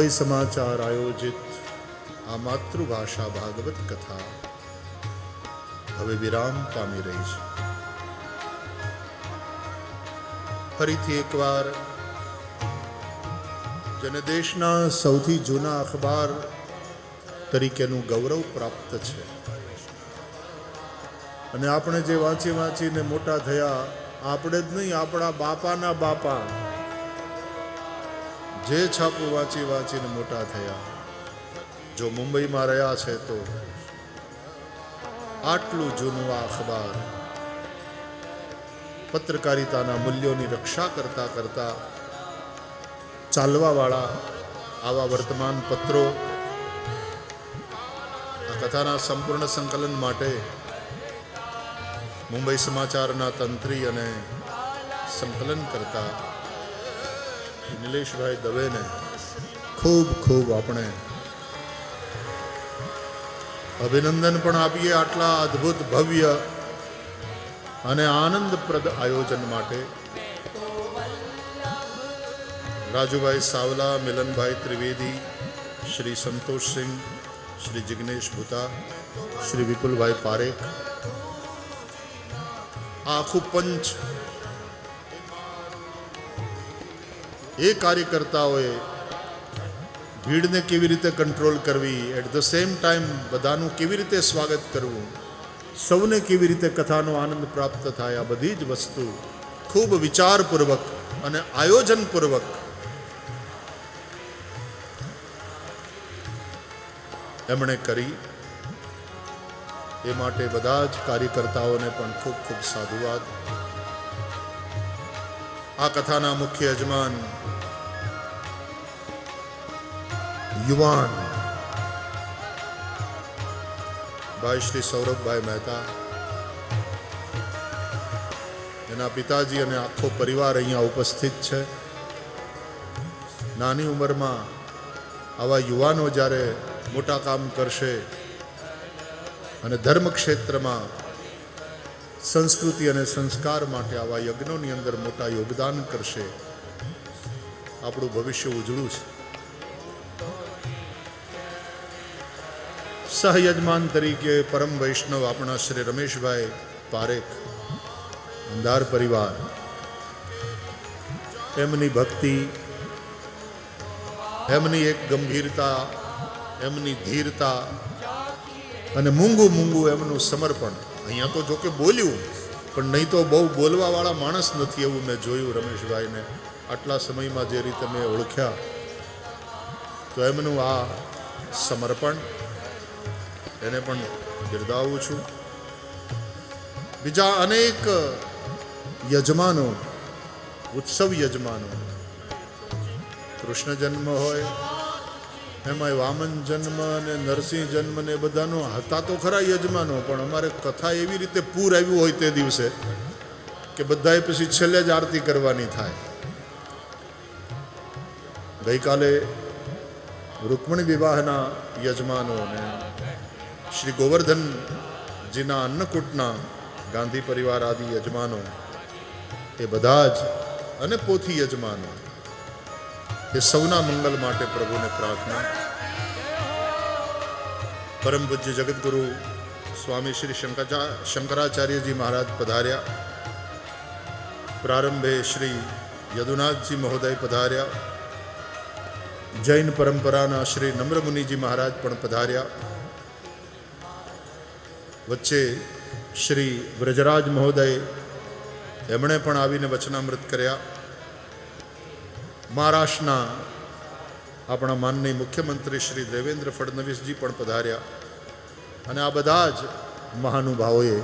મુંબઈ સમાચાર આયોજિત આ માતૃભાષા ભાગવત કથા હવે વિરામ પામી રહી છે. ફરીથી એકવાર જેને દેશના સૌથી જૂના અખબાર તરીકેનું ગૌરવ પ્રાપ્ત છે અને આપણે જે વાંચીને મોટા થયા, આપણે જ નહીં, આપણા બાપાના બાપા જે છાપું વાંચીને મોટા થયા, જો મુંબઈમાં રહ્યા છે તો આટલું જૂનું આ અખબાર પત્રકારિતાના મૂલ્યોની રક્ષા કરતા કરતા ચાલવાવાળા આવા વર્તમાન પત્રો આ કથાના સંપૂર્ણ સંકલન માટે મુંબઈ સમાચારના તંત્રી અને સંકલન કરતા નિલેશભાઈ દવેને ખૂબ ખૂબ આપણે અભિનંદન પણ આપીએ આટલા અદ્ભુત ભવ્ય અને આનંદપ્રદ આયોજન માટે. રાજુભાઈ સાવલા, મિલનભાઈ ત્રિવેદી, શ્રી સંતોષસિંહ, શ્રી જિગ્નેશ ભૂતા, શ્રી વિપુલભાઈ પારેખ, આ આખું પંચ એ કાર્યકર્તાઓએ ભીડને કેવી રીતે કંટ્રોલ કરવી, એટ ધ સેમ ટાઈમ બધાનું કેવી રીતે સ્વાગત કરવું, સૌને કેવી રીતે કથાનો આનંદ પ્રાપ્ત થાય, આ બધી જ વસ્તુ ખૂબ વિચારપૂર્વક અને આયોજનપૂર્વક એમણે કરી. એ માટે બધા જ કાર્યકર્તાઓને પણ ખૂબ ખૂબ સાધુવાદ. આ કથાના મુખ્ય યજમાન યુવાન ભાઈ શ્રી સૌરભભાઈ મહેતા, એના પિતાજી અને આખો પરિવાર અહીંયા ઉપસ્થિત છે. નાની ઉંમરમાં આવા યુવાનો જ્યારે મોટા કામ કરશે અને ધર્મ ક્ષેત્રમાં સંસ્કૃતિ અને સંસ્કાર માટે આવા યજ્ઞોની અંદર મોટા યોગદાન કરશે, આપણું ભવિષ્ય ઉજળું છે. સહયજમાન તરીકે પરમ વૈષ્ણવ આપણા શ્રી રમેશભાઈ પારેખ, અંધાર પરિવાર, એમની ભક્તિ, એમની એક ગંભીરતા, એમની ધીરતા અને મૂંગું એમનું સમર્પણ. અહીંયા તો જોકે બોલ્યું, પણ નહીં તો બહુ બોલવાવાળા માણસ નથી એવું મેં જોયું રમેશભાઈને. આટલા સમયમાં જે રીતે મેં ઓળખ્યા, તો એમનું આ સમર્પણ એને પણ બિરદાવું છું. બીજા અનેક યજમાનો, ઉત્સવ યજમાનો, કૃષ્ણ જન્મ હોય, એમાં વામન જન્મ અને નરસિંહ જન્મ ને બધાનો હતા તો ખરા યજમાનો, પણ અમારે કથા એવી રીતે પૂર આવ્યું હોય તે દિવસે કે બધાએ પછી છેલ્લે જ આરતી કરવાની થાય. ગઈકાલે રૂકમણી વિવાહના યજમાનો અને શ્રી ગોવર્ધનજીના અન્નકૂટના ગાંધી પરિવાર આદિ યજમાનો, એ બધા જ અને પોથી યજમાનો, એ સૌના મંગલ માટે પ્રભુને પ્રાર્થના. પરમ પૂજ્ય જગતગુરુ સ્વામી શ્રી શંકરાચાર્યજી મહારાજ પધાર્યા. પ્રારંભે શ્રી યદુનાથજી મહોદય પધાર્યા. જૈન પરંપરાના શ્રી નમ્રમુનિજી મહારાજ પણ પધાર્યા. વચ્ચે શ્રી વ્રજરાજ મહોદય, એમણે પણ આવીને વચનામૃત કર્યા. મહારાષ્ટ્રના આપણા માનનીય મુખ્યમંત્રી શ્રી દેવેન્દ્ર ફડણવીસજી પણ પધાર્યા. અને આ બધા જ મહાનુભાવોએ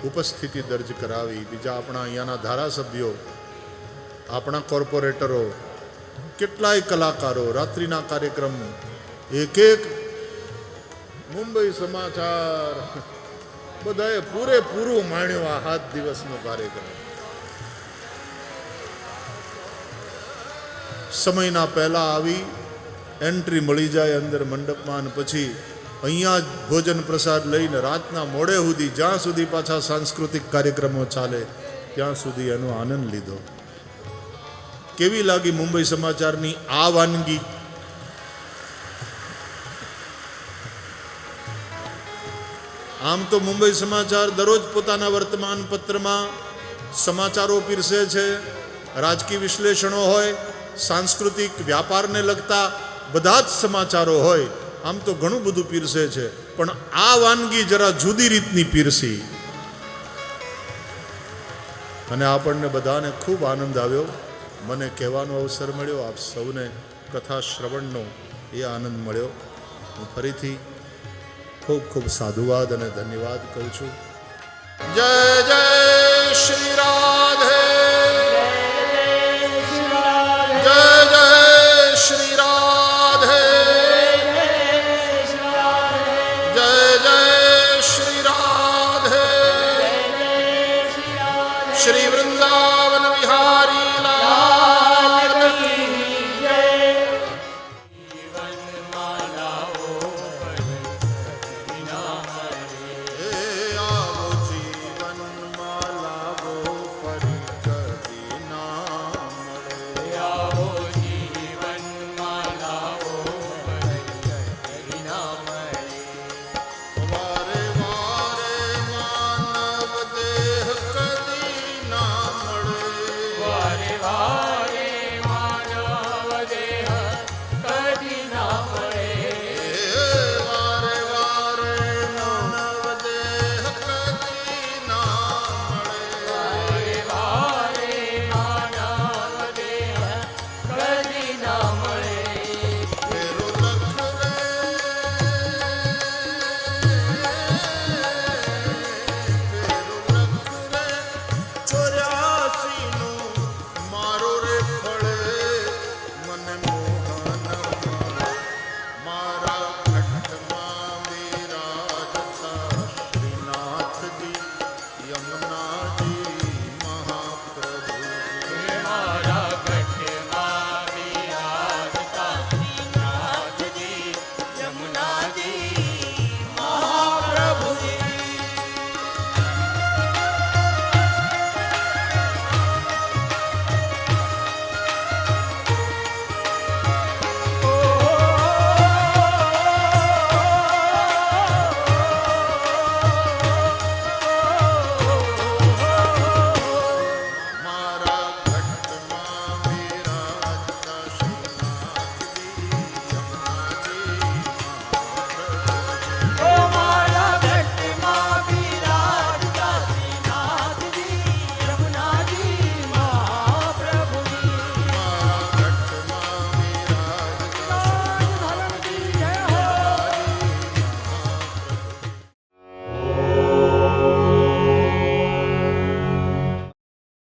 ઉપસ્થિતિ દર્જ કરાવી. બીજા આપણા અહીંયાના ધારાસભ્યો, આપણા કોર્પોરેટરો, કેટલાય કલાકારો, રાત્રિના કાર્યક્રમ, એક મુંબઈ સમાચાર, બધાએ પૂરેપૂરું માણ્યું આ 7 દિવસનો કાર્યક્રમ. સમયના પહેલા આવી એન્ટ્રી મળી જાય અંદર મંડપમાં, પછી અહીંયા જ ભોજન પ્રસાદ લઈને રાતના મોડે સુધી, જ્યાં સુધી પાછા સાંસ્કૃતિક કાર્યક્રમો ચાલે ત્યાં સુધી એનો આનંદ લીધો. કેવી લાગી મુંબઈ સમાચારની આ વાનગી? આમ તો મુંબઈ સમાચાર દરરોજ પોતાના વર્તમાન પત્રમાં સમાચારો પીરસે છે, રાજકીય વિશ્લેષણો હોય, સાંસ્કૃતિક વ્યાપારને લગતા બધા જ સમાચારો હોય, આમ તો ઘણું બધું પીરસે છે. પણ આ વાનગી જરા જુદી રીતની પીરસી અને આપણને બધાને ખૂબ આનંદ આવ્યો. મને કહેવાનો અવસર મળ્યો, આપ સૌને કથા શ્રવણનો એ આનંદ મળ્યો. હું ફરીથી ખૂબ ખૂબ સાધુવાદ અને ધન્યવાદ કહું છું. જય જય શ્રી રાધે.